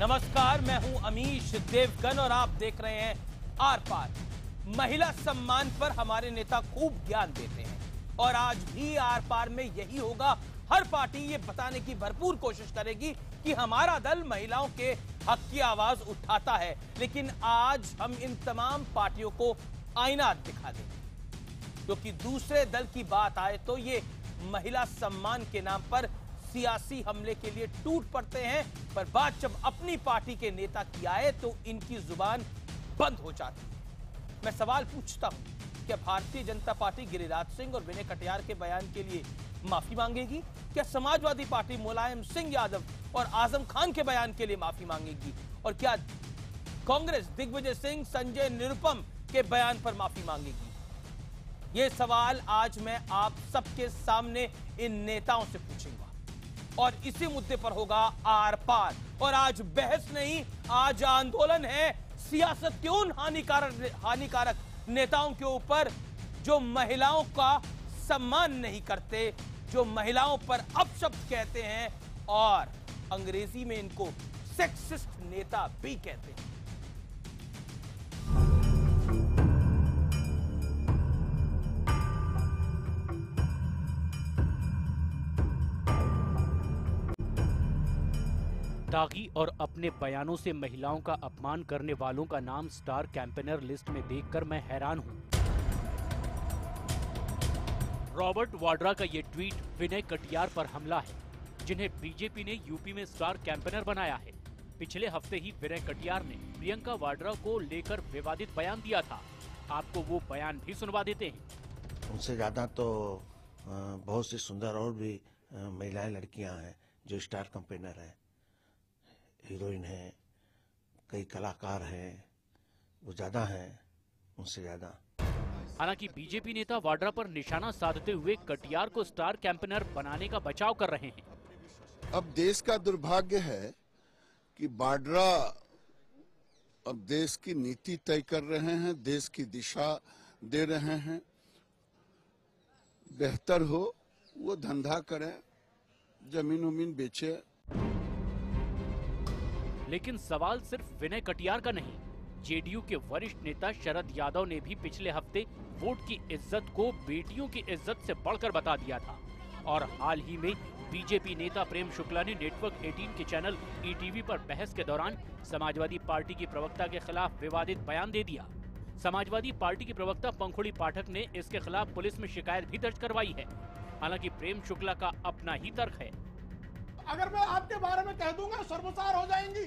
नमस्कार, मैं हूं अमीश देवगन और आप देख रहे हैं आर पार। महिला सम्मान पर हमारे नेता खूब ज्ञान देते हैं और आज भी आर पार में यही होगा। हर पार्टी ये बताने की भरपूर कोशिश करेगी कि हमारा दल महिलाओं के हक की आवाज उठाता है, लेकिन आज हम इन तमाम पार्टियों को आईना दिखा देंगे, क्योंकि दूसरे दल की बात आए तो ये महिला सम्मान के नाम पर सियासी हमले के लिए टूट पड़ते हैं, पर बात जब अपनी पार्टी के नेता की आए तो इनकी जुबान बंद हो जाती है। मैं सवाल पूछता हूं, क्या भारतीय जनता पार्टी गिरिराज सिंह और विनय कटियार के बयान के लिए माफी मांगेगी? क्या समाजवादी पार्टी मुलायम सिंह यादव और आजम खान के बयान के लिए माफी मांगेगी? और क्या कांग्रेस दिग्विजय सिंह, संजय निरुपम के बयान पर माफी मांगेगी? यह सवाल आज मैं आप सबके सामने इन नेताओं से पूछूंगा और इसी मुद्दे पर होगा आर पार। और आज बहस नहीं, आज आंदोलन है। सियासत के उन हानिकारक नेताओं के ऊपर जो महिलाओं का सम्मान नहीं करते, जो महिलाओं पर अपशब्द कहते हैं और अंग्रेजी में इनको सेक्सिस्ट नेता भी कहते हैं। दागी और अपने बयानों से महिलाओं का अपमान करने वालों का नाम स्टार कैंपेनर लिस्ट में देखकर मैं हैरान हूं। रॉबर्ट वाड्रा का ये ट्वीट विनय कटियार पर हमला है, जिन्हें बीजेपी ने यूपी में स्टार कैंपेनर बनाया है। पिछले हफ्ते ही विनय कटियार ने प्रियंका वाड्रा को लेकर विवादित बयान दिया था। आपको वो बयान भी सुनवा देते हैं। उनसे ज्यादा तो बहुत सी सुंदर और भी महिलाएं, लड़कियां हैं जो स्टार कैंपेनर है, हीरोइन है, कई कलाकार हैं, वो ज्यादा हैं उनसे ज्यादा। हालांकि बीजेपी नेता वाड्रा पर निशाना साधते हुए कटियार को स्टार कैंपेनर बनाने का बचाव कर रहे हैं। अब देश का दुर्भाग्य है कि वाड्रा अब देश की नीति तय कर रहे हैं, देश की दिशा दे रहे हैं। बेहतर हो वो धंधा करें, जमीन उमीन बेचे। लेकिन सवाल सिर्फ विनय कटियार का नहीं, जेडीयू के वरिष्ठ नेता शरद यादव ने भी पिछले हफ्ते वोट की इज्जत को बेटियों की इज्जत से बढ़कर बता दिया था। और हाल ही में बीजेपी नेता प्रेम शुक्ला ने नेटवर्क 18 के चैनल ईटीवी पर बहस के दौरान समाजवादी पार्टी की प्रवक्ता के खिलाफ विवादित बयान दे दिया। समाजवादी पार्टी की प्रवक्ता पंखुड़ी पाठक ने इसके खिलाफ पुलिस में शिकायत भी दर्ज करवाई है। हालांकि प्रेम शुक्ला का अपना ही तर्क है। अगर मैं आपके बारे में कह दूंगा शर्मसार हो जाएंगी।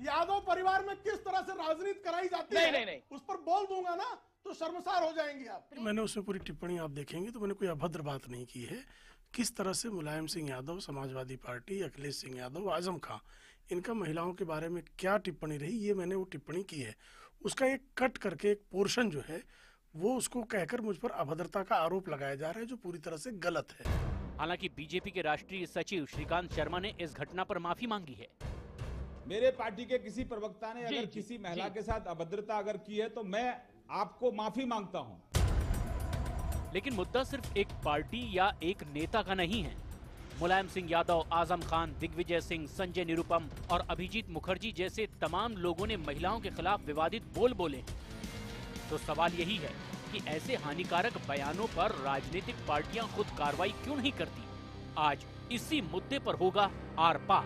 यादव परिवार में किस तरह से राजनीति कराई जाती है, नहीं। उस पर बोल दूंगा ना तो शर्मसार हो जाएंगी आप। मैंने उसमें पूरी टिप्पणी आप देखेंगे तो मैंने कोई अभद्र बात नहीं की है। किस तरह से मुलायम सिंह यादव, समाजवादी पार्टी, अखिलेश सिंह यादव, आजम खां, इनका महिलाओं के बारे में क्या टिप्पणी रही, ये मैंने वो टिप्पणी की है। उसका एक कट करके एक पोर्शन जो है वो उसको कहकर मुझ पर अभद्रता का आरोप लगाया जा रहा है, जो पूरी तरह से गलत है। हालांकि बीजेपी के राष्ट्रीय सचिव श्रीकांत शर्मा ने इस घटना पर माफी मांगी है। मेरे पार्टी के किसी प्रवक्ता ने अगर किसी महिला के साथ अभद्रता अगर की है तो मैं आपको माफी मांगता हूं। लेकिन मुद्दा सिर्फ एक पार्टी या एक नेता का नहीं है। मुलायम सिंह यादव, आजम खान, दिग्विजय सिंह, संजय निरुपम और अभिजीत मुखर्जी जैसे तमाम लोगों ने महिलाओं के खिलाफ विवादित बोल बोले। तो सवाल यही है कि ऐसे हानिकारक बयानों पर राजनीतिक पार्टियां खुद कार्रवाई क्यों नहीं करती? आज इसी मुद्दे पर होगा आर पार।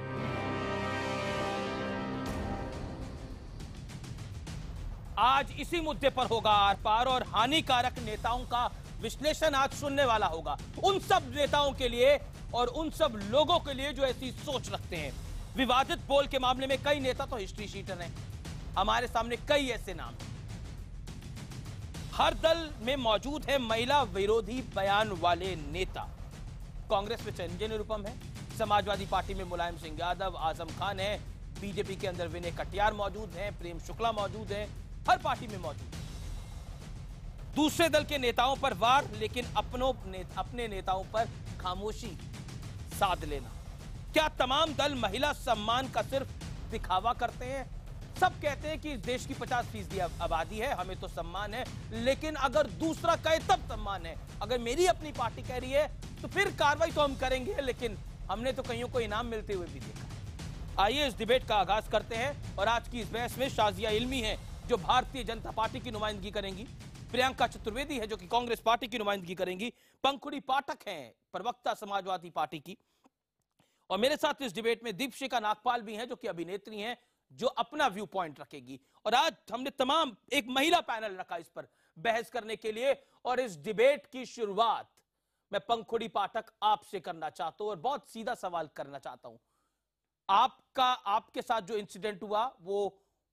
आज इसी मुद्दे पर होगा आर पार और हानिकारक नेताओं का विश्लेषण आज सुनने वाला होगा। उन सब नेताओं के लिए और उन सब लोगों के लिए जो ऐसी सोच रखते हैं। विवादित बोल के मामले में कई नेता तो हिस्ट्री शीटर हैं। हमारे सामने कई ऐसे नाम हैं। हर दल में मौजूद है महिला विरोधी बयान वाले नेता। कांग्रेस में संजय निरुपम है, समाजवादी पार्टी में मुलायम सिंह यादव, आजम खान है, बीजेपी के अंदर विनय कटियार मौजूद हैं, प्रेम शुक्ला मौजूद है, हर पार्टी में मौजूद है। दूसरे दल के नेताओं पर वार, लेकिन अपने नेताओं पर खामोशी साध लेना। क्या तमाम दल महिला सम्मान का सिर्फ दिखावा करते हैं? सब कहते हैं कि इस देश की 50% आबादी है, हमें तो सम्मान है, लेकिन अगर दूसरा कहे तब सम्मान है। अगर मेरी अपनी पार्टी कह रही है तो फिर कार्रवाई तो हम करेंगे, लेकिन हमने तो कईयों को इनाम मिलते हुए भी देखा। आइए इस डिबेट का आगाज करते हैं और आज की इस बहस में शाजिया इल्मी है जो भारतीय जनता पार्टी की नुमाइंदगी करेंगी, प्रियंका चतुर्वेदी है जो कि कांग्रेस पार्टी की नुमाइंदगी करेंगी, पंखुड़ी पाठक हैं प्रवक्ता समाजवादी पार्टी की, और मेरे साथ इस डिबेट में दीपशिखा नागपाल भी हैं जो कि अभिनेत्री हैं जो अपना व्यू पॉइंट रखेगी। और आज हमने तमाम एक महिला पैनल रखा इस पर बहस करने के लिए, और इस डिबेट की शुरुआत मैं पंखुड़ी पाठक आपसे करना चाहता हूं और बहुत सीधा सवाल करना चाहता हूं। आपके साथ जो इंसिडेंट हुआ वो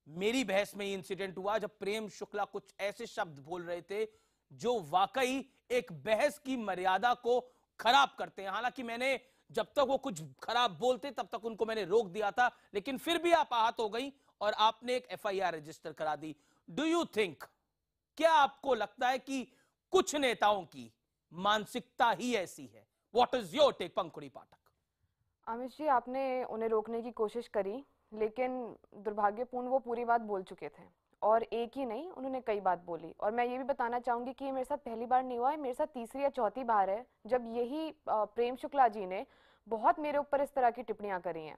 मेरी बहस में ही इंसिडेंट हुआ जब प्रेम शुक्ला कुछ ऐसे शब्द बोल रहे थे जो वाकई एक बहस की मर्यादा को खराब करते हैं। हालांकि मैंने जब तक वो कुछ खराब बोलते तब तक उनको मैंने रोक दिया था, लेकिन फिर भी आप आहत हो गई और आपने एक एफआईआर रजिस्टर करा दी। डू यू थिंक, क्या आपको लगता है कि कुछ नेताओं की मानसिकता ही ऐसी है? व्हाट इज योर टेक पंखुड़ी पाठक? अमित जी, आपने उन्हें रोकने की कोशिश करी, लेकिन दुर्भाग्यपूर्ण वो पूरी बात बोल चुके थे, और एक ही नहीं उन्होंने कई बात बोली। और मैं ये भी बताना चाहूंगी कि मेरे साथ पहली बार नहीं हुआ है, मेरे साथ तीसरी या चौथी बार है जब यही प्रेम शुक्ला जी ने बहुत मेरे ऊपर इस तरह की टिप्पणियां करी हैं।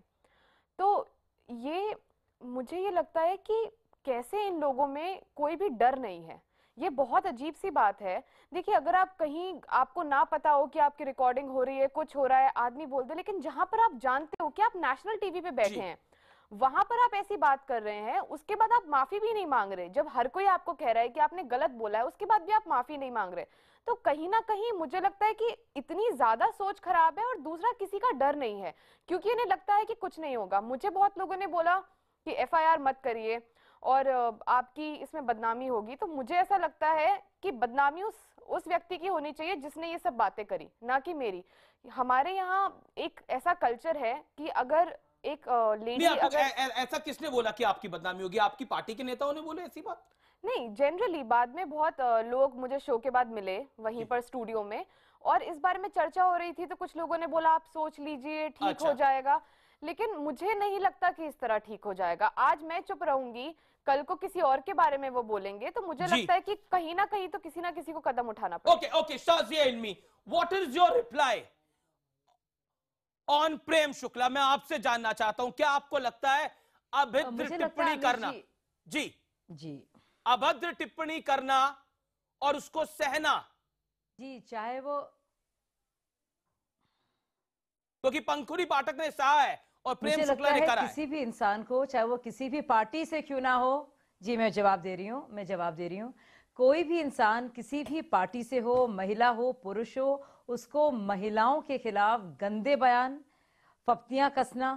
तो ये मुझे ये लगता है कि कैसे इन लोगों में कोई भी डर नहीं है, ये बहुत अजीब सी बात है। देखिए, अगर आप कहीं आपको ना पता हो कि आपकी रिकॉर्डिंग हो रही है, कुछ हो रहा है, आदमी बोल दे, लेकिन जहां पर आप जानते हो कि आप नेशनल टीवी पे बैठे हैं, वहां पर आप ऐसी बात कर रहे हैं, उसके बाद आप माफी भी नहीं मांग रहे। जब हर कोई आपको कह रहा है कि आपने गलत बोला है, उसके बाद भी आप माफी नहीं मांग रहे, तो कहीं ना कहीं मुझे लगता है कि इतनी ज्यादा सोच खराब है। और दूसरा, किसी का डर नहीं है, क्योंकि इन्हें लगता है कि कुछ नहीं होगा। मुझे बहुत लोगों ने बोला कि एफआईआर मत करिए और आपकी इसमें बदनामी होगी, तो मुझे ऐसा लगता है कि बदनामी उस व्यक्ति की होनी चाहिए जिसने ये सब बातें करी, ना कि मेरी। हमारे यहाँ एक ऐसा कल्चर है कि अगर एक लेडी ऐसा किसने बोला कि आपकी बदनामी होगी? आपकी पार्टी के नेताओं ने बोले ऐसी बात? नहीं, जनरली बाद में बहुत लोग मुझे शो के बाद मिले वहीं पर स्टूडियो में, और इस बारे में चर्चा हो रही थी, तो कुछ लोगों ने बोला आप सोच लीजिए, ठीक हो जाएगा। लेकिन मुझे नहीं लगता कि इस तरह ठीक हो जाएगा। आज मैं चुप रहूंगी, कल को किसी और के बारे में वो बोलेंगे, तो मुझे लगता है कि कहीं ना कहीं तो किसी ना किसी को कदम उठाना पड़ेगा। Okay, Shazia Ilmi, what is your reply on Prem Shukla? मैं आपसे जानना चाहता हूं, क्या आपको लगता है अभद्र टिप्पणी करना, जी अभद्र टिप्पणी करना और उसको सहना, जी चाहे वो, क्योंकि पंखुड़ी पाठक ने सहा है और प्रेम शुक्ला ने करा है, किसी भी इंसान को, चाहे वो किसी भी पार्टी से क्यों ना हो, जी मैं जवाब दे रही हूँ, कोई भी इंसान किसी भी पार्टी से हो, महिला हो पुरुष हो, उसको महिलाओं के खिलाफ गंदे बयान, फप्तियां कसना,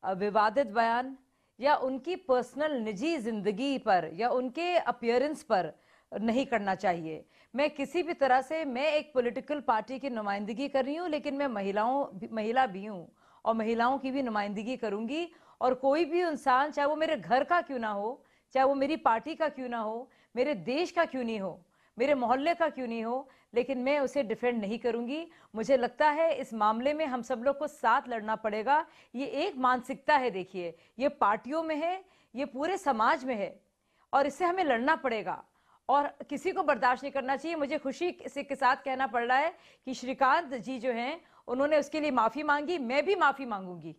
विवादित बयान, या उनकी पर्सनल निजी जिंदगी पर या उनके अपीयरेंस पर नहीं करना चाहिए। मैं किसी भी तरह से, मैं एक पॉलिटिकल पार्टी की नुमाइंदगी कर रही हूँ, लेकिन मैं महिला भी हूँ और महिलाओं की भी नुमाइंदगी करूंगी। और कोई भी इंसान, चाहे वो मेरे घर का क्यों ना हो, चाहे वो मेरी पार्टी का क्यों ना हो, मेरे देश का क्यों नहीं हो, मेरे मोहल्ले का क्यों नहीं हो, लेकिन मैं उसे डिफेंड नहीं करूंगी। मुझे लगता है इस मामले में हम सब लोग को साथ लड़ना पड़ेगा। ये एक मानसिकता है, देखिए, ये पार्टियों में है, ये पूरे समाज में है, और इससे हमें लड़ना पड़ेगा और किसी को बर्दाश्त नहीं करना चाहिए। मुझे खुशी के साथ कहना पड़ रहा है कि श्रीकांत जी जो हैं, उन्होंने उसके लिए माफी मांगी, मैं भी माफी मांगूंगी।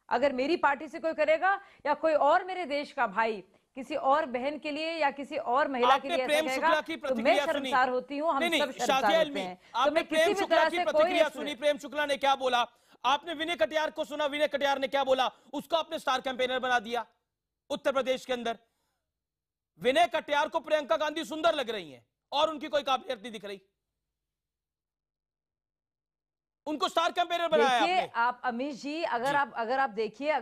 अगर मेरी पार्टी से कोई करेगा या कोई और मेरे देश का भाई किसी और बहन के लिए या किसी और महिला के लिए ऐसा कहेगा, तो मैं शर्मसार होती हूँ, हम सब शर्मसार होते हैं। तो मैं किसी भी तरह से प्रतिक्रिया सुनी, प्रेम शुक्ला ने क्या बोला, आपने विनय कटियार को सुना, विनय कटियार ने क्या बोला, उसको आपने स्टार कैंपेनर बना दिया उत्तर प्रदेश के अंदर। विनय कटियार को प्रियंका गांधी सुंदर लग रही हैं और उनकी कोई काबिलियत नहीं दिख रही, उनको स्टार कैंपेनर बनाया आपने। आप अमित जी, अगर आप देखिए,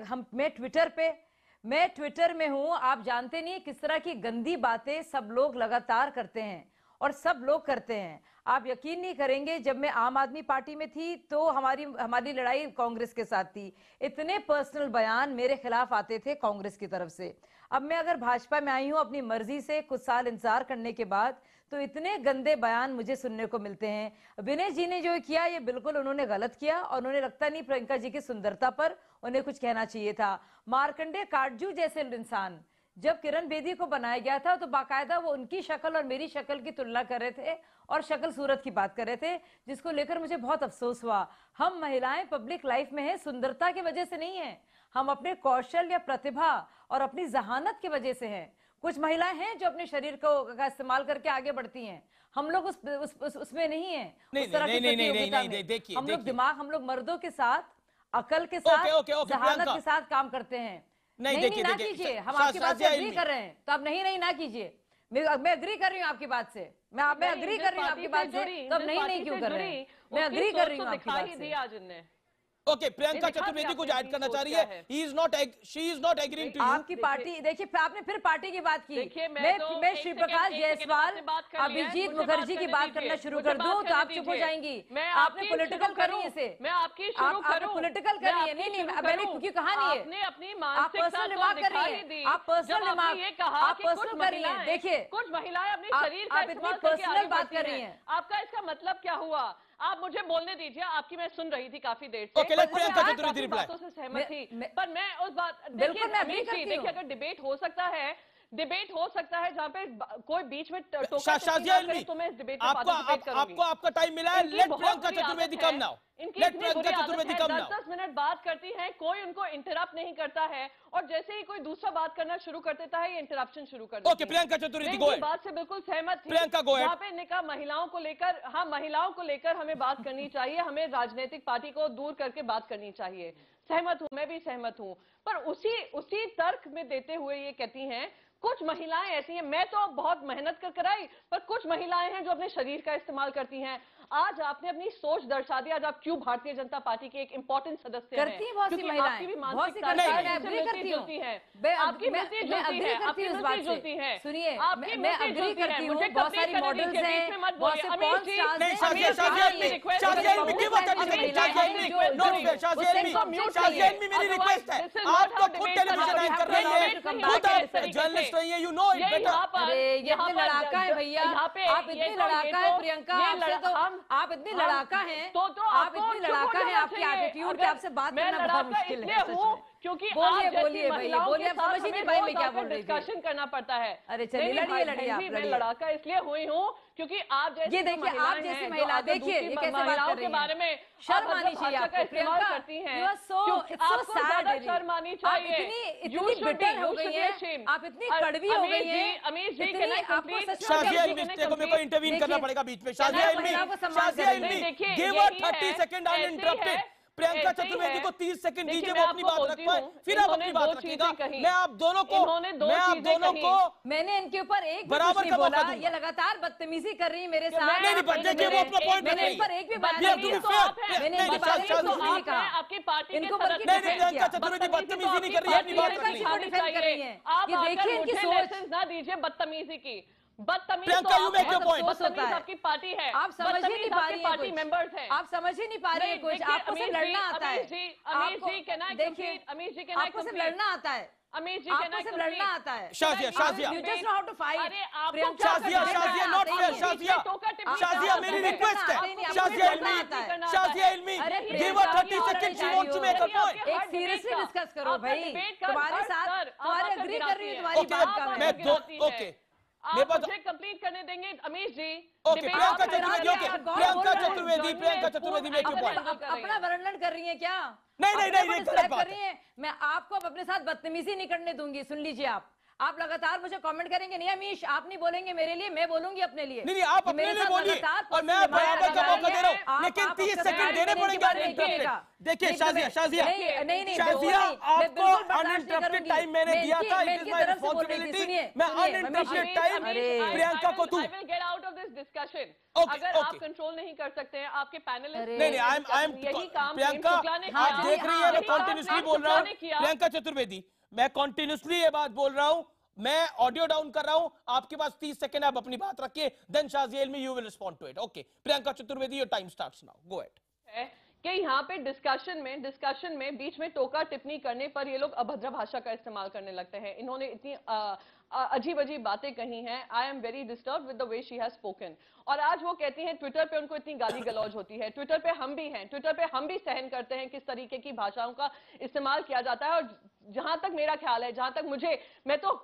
मैं ट्विटर में हूं, आप जानते नहीं किस तरह की गंदी बातें सब लोग लगातार करते हैं और सब लोग करते हैं। आप यकीन नहीं करेंगे, जब मैं आम आदमी पार्टी में थी तो हमारी लड़ाई कांग्रेस के साथ थी, इतने पर्सनल बयान मेरे खिलाफ आते थे कांग्रेस की तरफ से। अब मैं अगर भाजपा में आई हूं अपनी मर्जी से, कुछ साल इंतजार करने के बाद, तो इतने गंदे बयान मुझे सुनने को मिलते हैं। विनय जी ने जो किया, ये बिल्कुल उन्होंने गलत किया और उन्होंने, लगता नहीं प्रियंका जी की सुंदरता पर उन्हें कुछ कहना चाहिए था। मार्कंडे काटजू जैसे इंसान जब किरण बेदी को बनाया गया था तो बाकायदा वो उनकी शक्ल और मेरी शक्ल की तुलना कर रहे थे और शक्ल सूरत की बात कर रहे थे, जिसको लेकर मुझे बहुत अफसोस हुआ। हम महिलाएं पब्लिक लाइफ में हैं सुंदरता की वजह से नहीं है, हम अपने कौशल या प्रतिभा और अपनी जहानत की वजह से हैं। कुछ महिलाएं हैं जो अपने शरीर को का इस्तेमाल करके आगे बढ़ती हैं, हम लोग उसमें नहीं है। उस तरह की प्रतियोगिता में हम लोग दिमाग, हम लोग मर्दों के साथ, अकल के साथ, जहानत के साथ काम करते हैं। नहीं ना कीजिए, हम आपकी बात से एग्री कर रहे हैं तो आप नहीं ना कीजिए। मैं एग्री कर रही हूँ आपकी बात से, मैं एग्री कर रही हूँ आपकी बात से, तो अब नहीं क्यों कर रहे हैं? मैं एग्री कर रही हूँ आपकी बात से। ओके, प्रियंका चतुर्वेदी कुछ ऐड करना चाह रही है। He is not, she is not agreeing to you. आपकी पार्टी, देखिए आपने फिर पार्टी की बात की। मैं श्री प्रकाश जायसवाल, अभिजीत मुखर्जी की बात करना शुरू कर दूं तो आप चुप हो जाएंगी। आपने पॉलिटिकल करी है इसे, मैं आपकी शुरू करूं, पॉलिटिकल करी है। नहीं मैंने क्योंकि कहा नहीं है, आपने अपनी मानसिकता को दिखाई दी। आप पर्सनल दिमाग, आप पर्सनल कर रही हैं। देखिए कुछ महिलाएं अपने शरीर का इस्तेमाल करके आगे बात कर रही हैं। आपका इसका मतलब क्या हुआ? आप मुझे बोलने दीजिए, आपकी मैं सुन रही थी काफी देर से। बातों से सहमत थी, पर मैं उस बात, देखिए अगर डिबेट हो सकता है जहाँ पे कोई बीच में शाजिया इल्मी, तो मैं इस डिबेट में आपको आपका टाइम मिला है। Let Priyanka Chaturvedi come now. Let Priyanka Chaturvedi come now. 10 minute बात करती हैं, कोई उनको इंटरप्ट नहीं करता है, और जैसे ही कोई दूसरा बात करना शुरू कर देता है ये इंटरप्शन शुरू कर देती है। Okay, Priyanka Chaturvedi go ahead. बात से बिल्कुल सहमत थी प्रियंका गो अहेड। यहाँ पे ने कहा महिलाओं को लेकर, हाँ महिलाओं को लेकर हमें बात करनी चाहिए, हमें राजनीतिक पार्टी को दूर करके बात करनी चाहिए। सहमत हूं, मैं भी सहमत हूं, पर उसी तर्क में देते हुए ये कहती हैं कुछ महिलाएं ऐसी हैं, मैं तो बहुत मेहनत कर आई, पर कुछ महिलाएं हैं जो अपने शरीर का इस्तेमाल करती हैं। आज आपने अपनी सोच दर्शा दी, आज आप क्यों भारतीय जनता पार्टी के एक इंपॉर्टेंट सदस्य हैं, क्योंकि आपकी भी मानसिकता मिलती है, आपकी मिलती जुलती है। सुनिए, मैं एग्री करती हूँ, बहुत सारी मॉडल्स हैं, बहुत से पॉर्न स्टार्स हैं। मेरी रिक्वेस्ट है, आप तो खुद टेलीविजन एंकर रही है, जर्नलिस्ट रही है, यू नो इट बेटर। अरे ये इतने लड़ाका है भैया, आप इतने लड़ाका है प्रियंका, आपसे तो आप इतने लड़ाका हैं, तो आप इतने लड़ाका हैं, आपकी एटीट्यूड के आपसे बात करना बहुत मुश्किल है। क्योंकि बोलिए भैया, बोलिए, आप समझ ही नहीं पाए मैं क्या बोल रही थी। डिस्कशन करना पड़ता है। अरे चलिए लड़िए आप। मैं लड़ाका इसलिए हुई हूँ क्योंकि आप जैसी, ये देखिए आप जैसी महिला, देखिए ये कैसे बात कर रही हैं, बारे में शर्म आनी चाहिए आपको प्रियंका, करती हैं, आपको ज्यादा शर्म आनी चाहिए। इतनी बिटर हो गई है, आप इतनी कड़वी हो गई हैं। अमीश जी, शाजिया इल्मी को मेरे को इंटरवीन करना पड़ेगा बीच में। Shazia Ilmi, give her 30 second uninterrupted. Priyanka Chaturvedi को 30 सेकंड दीजिए, वो अपनी बात रख पाए, फिर आप अपनी बात रखिएगा। मैं आप दोनों को मैंने इनके ऊपर एक बराबर का मौका दूंगा। ये लगातार बदतमीजी कर रही है मेरे साथ। नहीं, देखिए वो अपना पॉइंट मैंने इन पर एक भी बात नहीं की, मैंने इनके बारे में कुछ नहीं कहा। आपकी पार्टी इनको प्रियंका चतुर्वेदी बदतमीजी नहीं कर रही है, अपनी बात कर रही है। ये देखिए इनकी सोच ना दीजिए बदतमीजी की। Priyanka, you make your point. आपकी पार्टी है, आप समझ ही नहीं पा रही हैं, पार्टी मेंबर्स हैं, आप समझ ही नहीं पा रही हैं कुछ। आपको सिर्फ लड़ना आता है। अमीश जी कहना, देखिए अमीश जी आपको सिर्फ लड़ना आता है। अमीश जी आपको सिर्फ लड़ना आता है। Shazia You just know how to fight। Shazia not fair. Shazia मेरी रिक्वेस्ट है, Shazia Ilmi, give her 30 second, she wants to make a point. एक सीरियसली डिस्कस करो भाई, तुम्हारे साथ तुम्हारे एग्री कर रही है तुम्हारी बात का। मैं दो ओके, आप मुझे कंप्लीट करने देंगे Amish ji. Okay, Priyanka Chaturvedi make your point. अपना वर्णन कर रही है क्या? नहीं कर रही है। मैं आपको अपने साथ बदतमीजी नहीं करने दूंगी। सुन लीजिए, आप लगातार मुझे कमेंट करेंगे, नहीं अमीश आप नहीं बोलेंगे मेरे लिए, मैं बोलूंगी अपने लिए। नहीं आप अपने लिए बोलिए और मैं बराबर का मौका दे रहा हूं, लेकिन 30 सेकंड देने पड़ेंगे। देखिए शाजिया आपको अनइंटरप्टेड टाइम मैंने दिया था, इट इज माय रिस्पांसिबिलिटी। मैं अनइंटरप्टेड टाइम प्रियंका को दूं। I will get out of this discussion. अगर आप कंट्रोल नहीं कर सकते हैं, आपके पैनलिस्ट नहीं आई एम प्रियंका, आप देख रही है मैं कंटिन्यूअसली बोल रहा हूं। प्रियंका चतुर्वेदी, मैं कंटिन्यूअसली ये बात बोल रहा हूं, मैं ऑडियो डाउन कर रहा हूं, आपके पास 30 सेकंड, आप अपनी बात रखिए, then Shazia Ilmi you will respond to it. Okay Priyanka Chaturvedi, your time starts now, go ahead. कि यहाँ पे डिस्कशन में बीच में टोका टिप्पणी करने पर ये लोग अभद्र भाषा का इस्तेमाल करने लगते हैं। इन्होंने इतनी अजीब अजीब बातें कही हैं। I am very disturb with the way she has spoken. और आज वो कहती हैं ट्विटर पे उनको इतनी गाली गलौज होती है। ट्विटर पे हम भी हैं, ट्विटर पे हम भी सहन करते हैं किस तरीके की भाषाओं का इस्तेमाल किया जाता है। और जहां तक मेरा ख्याल है, जहां तक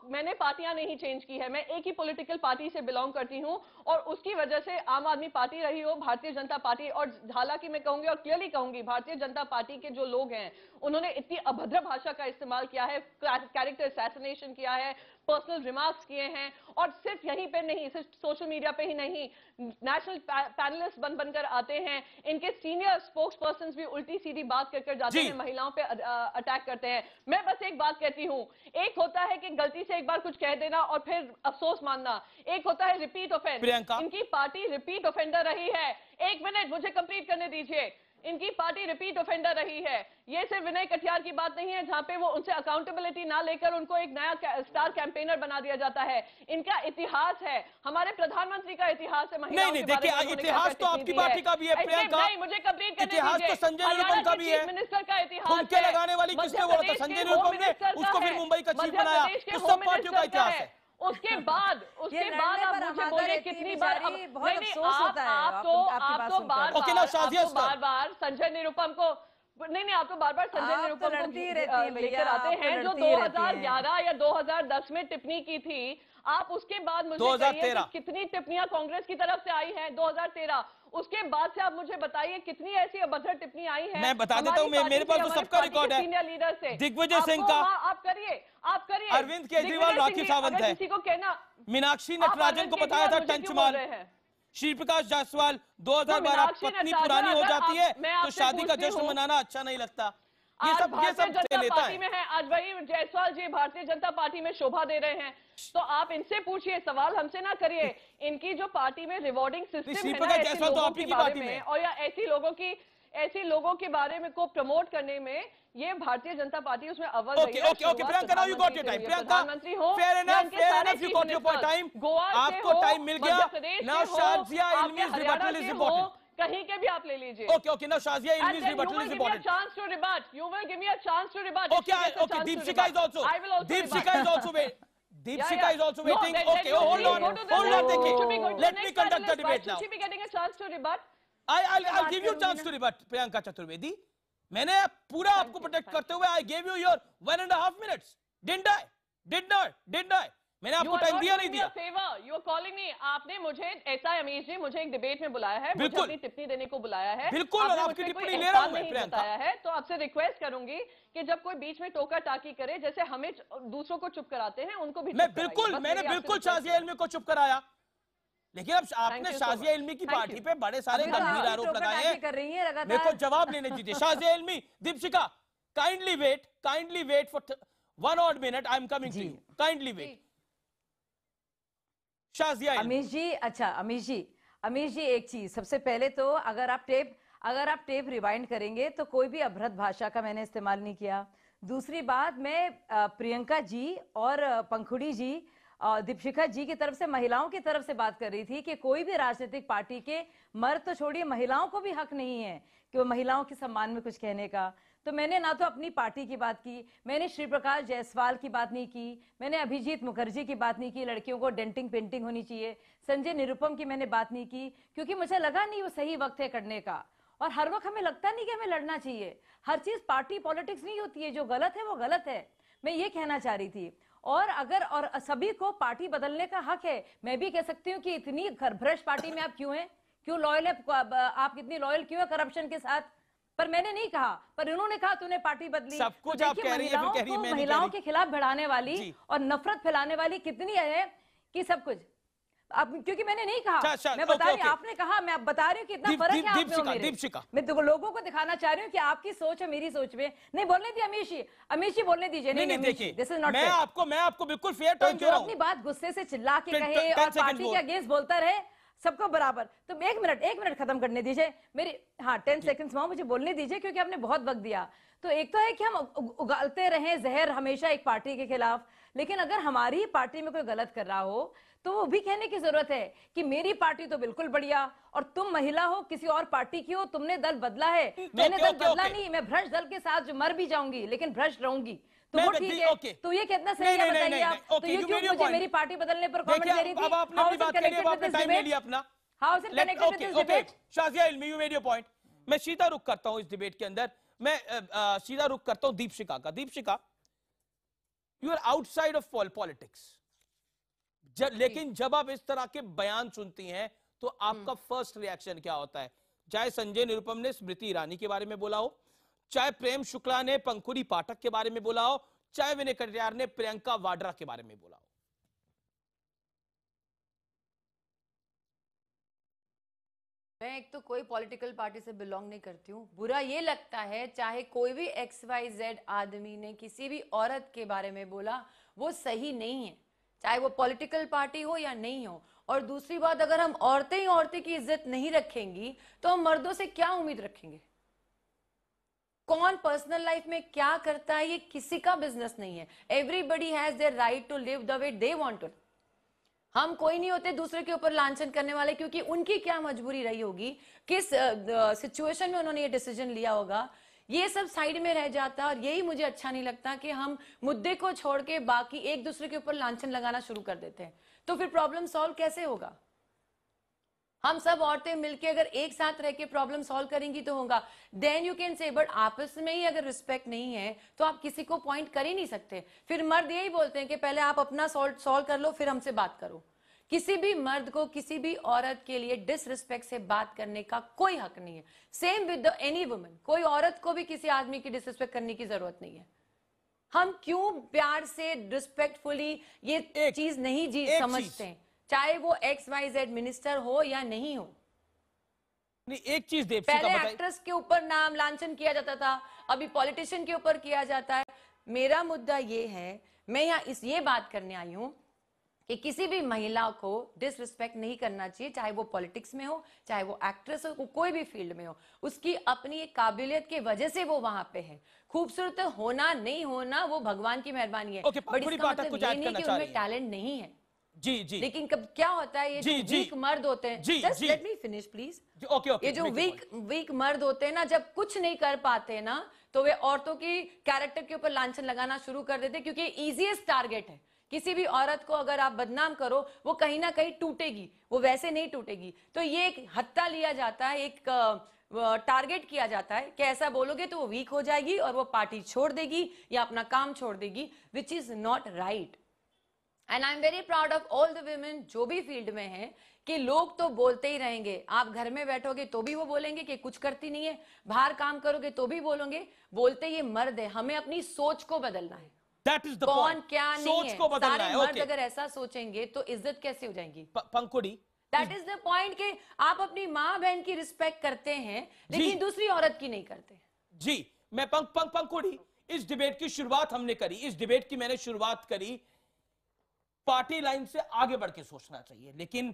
मैंने पार्टियां नहीं चेंज की है, मैं एक ही पॉलिटिकल पार्टी से बिलोंग करती हूं और उसकी वजह से आम आदमी पार्टी रही हो, भारतीय जनता पार्टी, और हालांकि मैं कहूंगी और क्लियरली कहूंगी, भारतीय जनता पार्टी के जो लोग हैं उन्होंने इतनी अभद्र भाषा का इस्तेमाल किया है, कैरेक्टर असैसिनेशन किया है, पर्सनल रिमार्क्स किए हैं, और सिर्फ यहीं पे नहीं, सिर्फ सोशल मीडिया पे ही नहीं, नेशनल पैनलिस्ट बनकर आते हैं, इनके सीनियर स्पोक्स पर्सन भी उल्टी सीधी बात कर जाते हैं, महिलाओं पे अटैक करते हैं। मैं बस एक बात कहती हूं, एक होता है कि गलती से एक बार कुछ कह देना और फिर अफसोस मानना, एक होता है रिपीट ऑफेंस। इनकी पार्टी रिपीट ऑफेंडर रही है। एक मिनट मुझे कंप्लीट करने दीजिए। इनकी पार्टी रिपीट ऑफेंडर रही है। ये सिर्फ विनय कटियार की बात नहीं है जहां पे वो उनसे अकाउंटेबिलिटी ना लेकर उनको एक नया स्टार कैंपेनर बना दिया जाता है। इनका इतिहास है, हमारे प्रधानमंत्री का इतिहास है। नहीं देखिए, इतिहास तो आपकी पार्टी का भी है प्रियंका। नहीं, मुझे कंप्लीट करने इतिहास तो संजय निरुपम का भी है। मिनिस्टर का इतिहास ठुमके लगाने वाली किसने बोला था? संजय निरुपम ने उसको फिर मुंबई का चीफ बनाया। तो सब पार्टियों का इतिहास है। उसके बाद आप मुझे बोले कितनी बार, बहुत अफसोस होता है। आप तो बार संजय निरुपम को नहीं, आप तो बार संजय निरुपम को लेकर आते हैं जो 2011 या 2010 में टिप्पणी की थी। आप उसके बाद मुझे 2013 कितनी टिप्पणियां कांग्रेस की तरफ से आई हैं? 2013 उसके बाद से आप मुझे बताइए कितनी ऐसी अभद्र टिप्पणी आई है। मैं बता देता हूं, मेरे पास तो सबका रिकॉर्ड है। सीनियर लीडर से दिग्विजय सिंह का, आप करिए अरविंद केजरीवाल, राखी सावंत है, किसी को कहना, मीनाक्षी नटराजन को बताया था टंचमाल, श्री प्रकाश जायसवाल। 2012 पत्नी पुरानी हो जाती है तो शादी का जश्न मनाना अच्छा नहीं लगता। ये सब लेता है। में है आज वही जायसवाल जी भारतीय जनता पार्टी में शोभा दे रहे हैं, तो आप इनसे पूछिए, सवाल हमसे ना करिए। इनकी जो पार्टी में रिवॉर्डिंग सिस्टम है ना, ऐसे लोगों के बारे में और या ऐसी लोगों के बारे में को प्रमोट करने में ये भारतीय जनता पार्टी उसमें अव्वल रही है। Okay Priyanka, now you got your time. प्रधानमंत्री हो, fair enough, you got your time. आपको टाइम मिल गया। Now Shazia Ilmi's rebuttal is important. कहीं के भी आप ले लीजिए। Okay, now Shazia Ilmi's rebuttal is important. Chance to rebut. You will give me a chance to rebut. Okay, Deepshika is also. Deepshika is also waiting. Deepshika is also waiting. Okay, hold on. Let me conduct the debate now. Should she be getting a chance to rebut? I'll give you a chance to rebut, Priyanka Chaturvedi. मैंने पूरा आपको protect करते हुए I gave you your 1.5 minutes. Didn't I? मैंने आपको time दिया नहीं दिया। You are calling me. आपने मुझे ऐसा अमीश जी मुझे एक डिबेट में बुलाया है, मुझे अपनी टिप्पणी देने को बुलाया है। बिल्कुल, और आपकी टिप्पणी ले रहा हूं मैं प्रियंका। है तो आपसे रिक्वेस्ट करूंगी कि जब कोई बीच में टोका टाकी करे, जैसे हमें दूसरों को चुप कराते हैं, उनको भी मैंने बिल्कुल शाजिया इल्मी को चुप कराया, लेकिन अब आपने शाजिया इल्मी की पार्टी पे बड़े सारे गंभीर आरोप लगाए हैं। मेरे को जवाब लेने दीजिए। Shazia Ilmi, Deepshikha, kindly wait for 1 odd minute. I am coming to you. Kindly wait. Shazia Amish ji, अच्छा अमीश जी एक चीज, सबसे पहले तो अगर आप टेप रिवाइंड करेंगे तो कोई भी अभद्र भाषा का मैंने इस्तेमाल नहीं किया। दूसरी बात, मैं प्रियंका जी और पंखुड़ी जी दीपशिखा जी की तरफ से, महिलाओं की तरफ से बात कर रही थी कि कोई भी राजनीतिक पार्टी के मर्द तो छोड़िए, महिलाओं को भी हक नहीं है कि वो महिलाओं के सम्मान में कुछ कहने का। तो मैंने ना तो अपनी पार्टी की बात की, मैंने श्री प्रकाश जायसवाल की बात नहीं की, मैंने अभिजीत मुखर्जी की बात नहीं की, लड़कियों को डेंटिंग पेंटिंग होनी चाहिए, संजय निरुपम की मैंने बात नहीं की, क्योंकि मुझे लगा नहीं वो सही वक्त है करने का। और हर वक्त हमें लगता नहीं कि हमें लड़ना चाहिए। हर चीज पार्टी पॉलिटिक्स नहीं होती है, जो गलत है वो गलत है, मैं ये कहना चाह रही थी। और सभी को पार्टी बदलने का हक है। मैं भी कह सकती हूँ कि इतनी भ्रष्ट पार्टी में आप क्यों हैं, क्यों लॉयल है, आप कितनी लॉयल क्यों है करप्शन के साथ। पर मैंने नहीं कहा, पर इन्होंने कहा तूने पार्टी बदली। सब कुछ आप कह रही हैं, महिलाओं के खिलाफ भिड़ाने वाली और नफरत फैलाने वाली कितनी है कि सब कुछ। अब क्योंकि मैंने नहीं कहा, मैं बता रही हूँ, आपने कहा, मैं अब बता रही हूँ कि इतना फर्क है आप में और मेरे। मैं तो लोगों को दिखाना चाह रही हूँ कि आपकी सोच है मेरी सोच में। नहीं बोलने दी अमीश जी बोलने दीजिए। नहीं देखिए, मैं आपको बिल्कुल फेयर टाइम दे रहा हूं। अपनी बात गुस्से से चिल्ला के कहे और पार्टी के अगेंस्ट बोलता रहे, सबको बराबर। तो एक मिनट खत्म करने दीजिए मेरी। हाँ, 10 सेकंड्स में मुझे बोलने दीजिए, क्योंकि आपने बहुत वक्त दिया। तो एक तो है कि हम उगालते रहे जहर हमेशा एक पार्टी के खिलाफ, लेकिन अगर हमारी पार्टी में कोई गलत कर रहा हो तो वो भी कहने की जरूरत है कि मेरी पार्टी तो बिल्कुल बढ़िया, और तुम महिला हो, किसी और पार्टी की हो, तुमने दल बदला है, मैंने दल बदला नहीं। मैं भ्रष्ट दल के साथ जो मर भी जाऊंगी लेकिन भ्रष्ट रहूंगी। तो वो ठीक है। तो ये कितना सही है बताइए आप। तो ये क्यों मुझे मेरी पार्टी बदलने पर कमेंट दे रही थी? How is it connected with this debate? Shazia Ilmi, you made your point. मैं सीधा रुख करता हूं इस डिबेट के अंदर। मैं सीधा रुख करता हूं दीपशिका का। Deepshikha, you are outside of politics. लेकिन जब आप इस तरह के बयान सुनती हैं तो आपका फर्स्ट रिएक्शन क्या होता है? चाहे संजय निरुपम ने स्मृति ईरानी के बारे में बोला हो, चाहे प्रेम शुक्ला ने पंखुड़ी पाठक के बारे में बोला हो, चाहे विनय कटियार ने प्रियंका वाड्रा के बारे में बोला हो। मैं एक तो कोई पॉलिटिकल पार्टी से बिलोंग नहीं करती हूँ। बुरा ये लगता है चाहे कोई भी XYZ आदमी ने किसी भी औरत के बारे में बोला, वो सही नहीं है, चाहे वो पॉलिटिकल पार्टी हो या नहीं हो। और दूसरी बात, अगर हम औरतें ही औरतें की इज्जत नहीं रखेंगी तो हम मर्दों से क्या उम्मीद रखेंगे? कौन पर्सनल लाइफ में क्या करता है ये किसी का बिजनेस नहीं है। Everybody has their right to live the way they want to. हम कोई नहीं होते दूसरे के ऊपर लांछन करने वाले, क्योंकि उनकी क्या मजबूरी रही होगी, किस सिचुएशन में उन्होंने ये डिसीजन लिया होगा, ये सब साइड में रह जाता। और यही मुझे अच्छा नहीं लगता कि हम मुद्दे को छोड़ के बाकी एक दूसरे के ऊपर लांछन लगाना शुरू कर देते हैं। तो फिर प्रॉब्लम सॉल्व कैसे होगा? हम सब औरतें मिलके अगर एक साथ रह के प्रॉब्लम सॉल्व करेंगी तो होगा। Then you can say, but आपस में ही अगर रिस्पेक्ट नहीं है तो आप किसी को पॉइंट कर ही नहीं सकते। फिर मर्द यही बोलते हैं कि पहले आप अपना सॉल्व कर लो फिर हमसे बात करो। किसी भी मर्द को किसी भी औरत के लिए डिसरिस्पेक्ट से बात करने का कोई हक नहीं है। सेम विद एनी वुमन, कोई औरत को भी किसी आदमी की डिसरिस्पेक्ट करने की जरूरत नहीं है। हम क्यों प्यार से रिस्पेक्टफुली ये चीज नहीं समझते हैं, चाहे वो XYZ मिनिस्टर हो या नहीं हो। नहीं, एक चीज पहले एक्ट्रेस के ऊपर नाम लांछन किया जाता था, अभी पॉलिटिशियन के ऊपर किया जाता है। मेरा मुद्दा ये है, मैं यहाँ ये बात करने आई हूं कि किसी भी महिला को डिसरिस्पेक्ट नहीं करना चाहिए, चाहे वो पॉलिटिक्स में हो, चाहे वो एक्ट्रेस हो, कोई भी फील्ड में हो। उसकी अपनी काबिलियत की वजह से वो वहां पे है। खूबसूरत होना नहीं होना वो भगवान की मेहरबानी है, बट इसका मतलब ये नहीं कि उनमें टैलेंट नहीं है। जी। लेकिन कब क्या होता है, ये जो वीक मर्द होते हैं, just let me finish please. ये जो वीक मर्द होते हैं ना, जब कुछ नहीं कर पाते ना तो वे औरतों की कैरेक्टर के ऊपर लांछन लगाना शुरू कर देते, क्योंकि इजीएस्ट टारगेट है। किसी भी औरत को अगर आप बदनाम करो वो कहीं ना कहीं टूटेगी, वो वैसे नहीं टूटेगी। तो ये एक हत्था लिया जाता है, एक टारगेट किया जाता है कि ऐसा बोलोगे तो वो वीक हो जाएगी और वो पार्टी छोड़ देगी या अपना काम छोड़ देगी, which is not right. And I am very proud of all the women जो भी फील्ड में है, कि लोग तो बोलते ही रहेंगे। आप घर में बैठोगे तो भी वो बोलेंगे कि कुछ करती नहीं है, बाहर काम करोगे तो भी बोलोगे, बोलते ये मर्द है। हमें अपनी सोच को बदलना है। That is the कौन point. क्या नहीं सोच है, को बदलना सारे है। मर्द Okay. अगर ऐसा सोचेंगे तो इज्जत कैसे हो जाएगी? पंखुड़ी, दैट इज द पॉइंट कि आप अपनी माँ बहन की रिस्पेक्ट करते हैं लेकिन दूसरी औरत की नहीं करते। जी, मैं पंखुड़ी, इस डिबेट की शुरुआत हमने करी, इस डिबेट की मैंने शुरुआत करी, पार्टी लाइन से आगे बढ़ के सोचना चाहिए। लेकिन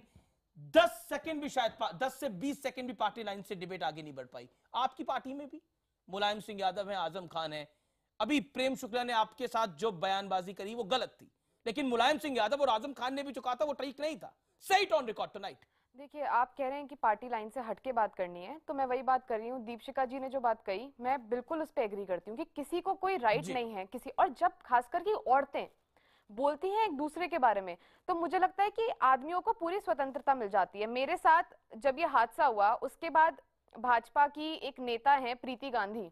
10 सेकंड भी, शायद 10 से 20 सेकंड भी पार्टी लाइन से डिबेट आगे नहीं बढ़ पाई। आपकी पार्टी में भी मुलायम सिंह यादव है, आजम खान है, अभी प्रेम शुक्ला ने आपके साथ जो बयानबाजी करी वो गलत थी, लेकिन मुलायम सिंह यादव और आजम खान ने भी जो कहा था वो ठीक नहीं था। Say it on record tonight. देखिए, आप कह रहे हैं कि पार्टी लाइन से हटके बात करनी है, तो मैं वही बात कर रही हूँ। दीपशिका जी ने जो बात कही, मैं बिल्कुल उस पर एग्री करती हूँ कि किसी को कोई राइट नहीं है किसी, और जब खासकर की औरतें बोलती हैं एक दूसरे के बारे में, तो मुझे लगता है कि आदमियों को पूरी स्वतंत्रता मिल जाती है। मेरे साथ जब ये हादसा हुआ, उसके बाद भाजपा की एक नेता है प्रीति गांधी,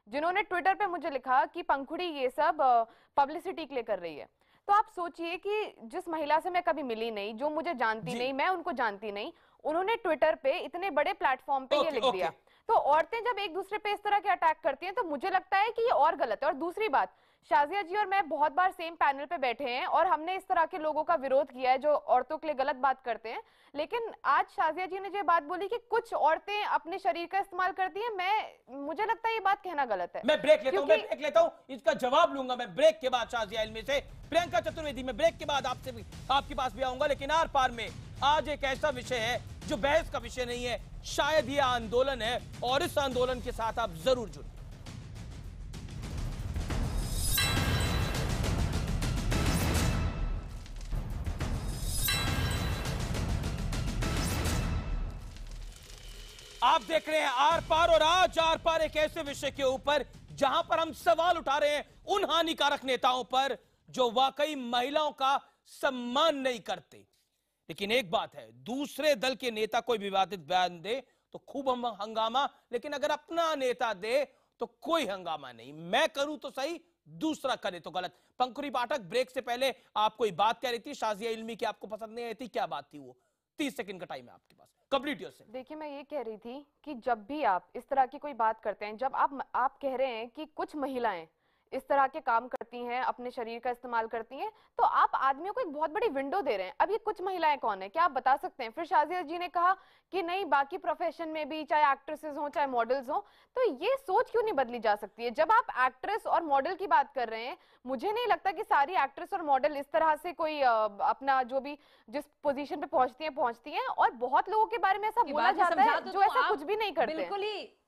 जिन्होंने ट्विटर पे मुझे लिखा कि पंखुड़ी ये सब पब्लिसिटी के लिए कर रही है। तो आप सोचिए कि जिस महिला से मैं कभी मिली नहीं, जो मुझे जानती नहीं, मैं उनको जानती नहीं, उन्होंने ट्विटर पे इतने बड़े प्लेटफॉर्म पे ये लिख दिया। तो औरतें जब एक दूसरे पे इस तरह के अटैक करती हैं तो मुझे लगता है कि ये और गलत है। और दूसरी बात, शाजिया जी और मैं बहुत बार सेम पैनल पे बैठे हैं और हमने इस तरह के लोगों का विरोध किया है जो औरतों के लिए गलत बात करते हैं, लेकिन आज शाजिया जी ने जो बात बोली कि कुछ औरतें अपने शरीर का इस्तेमाल करती हैं, मुझे लगता है ये बात कहना गलत है। मैं ब्रेक लेता हूं, इसका जवाब लूंगा मैं ब्रेक के बाद शाजिया इल्मी से। प्रियंका चतुर्वेदी, मैं ब्रेक के बाद आपसे भी आपके पास भी आऊंगा, लेकिन आर पार में आज एक ऐसा विषय है जो बहस का विषय नहीं है, शायद ये आंदोलन है, और इस आंदोलन के साथ आप जरूर जुड़े। आप देख रहे हैं आर पार, और आज आर पार एक ऐसे विषय के ऊपर जहां पर हम सवाल उठा रहे हैं उन हानिकारक नेताओं पर जो वाकई महिलाओं का सम्मान नहीं करते। लेकिन एक बात है, दूसरे दल के नेता कोई विवादित बयान दे तो खूब हंगामा, लेकिन अगर अपना नेता दे तो कोई हंगामा नहीं। मैं करूं तो सही, दूसरा करे तो गलत। पंखुड़ी पाठक, ब्रेक से पहले आप कोई बात कह रही थी, शाजिया इल्मी की आपको पसंद नहीं आई थी, क्या बात थी वो? 30 सेकंड का टाइम है आपके पास, कंप्लीट योरसेल्फ। देखिए, मैं ये कह रही थी कि जब भी आप इस तरह की कोई बात करते हैं, जब आप कह रहे हैं कि कुछ महिलाएं इस तरह के काम करती हैं, अपने शरीर का इस्तेमाल करती हैं, तो आप आदमियों को एक बहुत बड़ी विंडो दे रहे हैं। अब ये कुछ महिलाएं कौन है, क्या आप बता सकते हैं? फिर शाजिया जी ने कहा कि नहीं, बाकी प्रोफेशन में भी, चाहे एक्ट्रेसेस हो चाहे मॉडल्स हो, तो ये सोच क्यों नहीं बदली जा सकती है? जब आप एक्ट्रेस और मॉडल की बात कर रहे हैं, मुझे नहीं लगता कि सारी एक्ट्रेस और मॉडल इस तरह से कोई अपना जो भी जिस पोजीशन पे पहुंचती हैं, और बहुत लोगों के बारे में ऐसा बोला जाता है जो ऐसा कुछ भी नहीं करते। बिल्कुल ही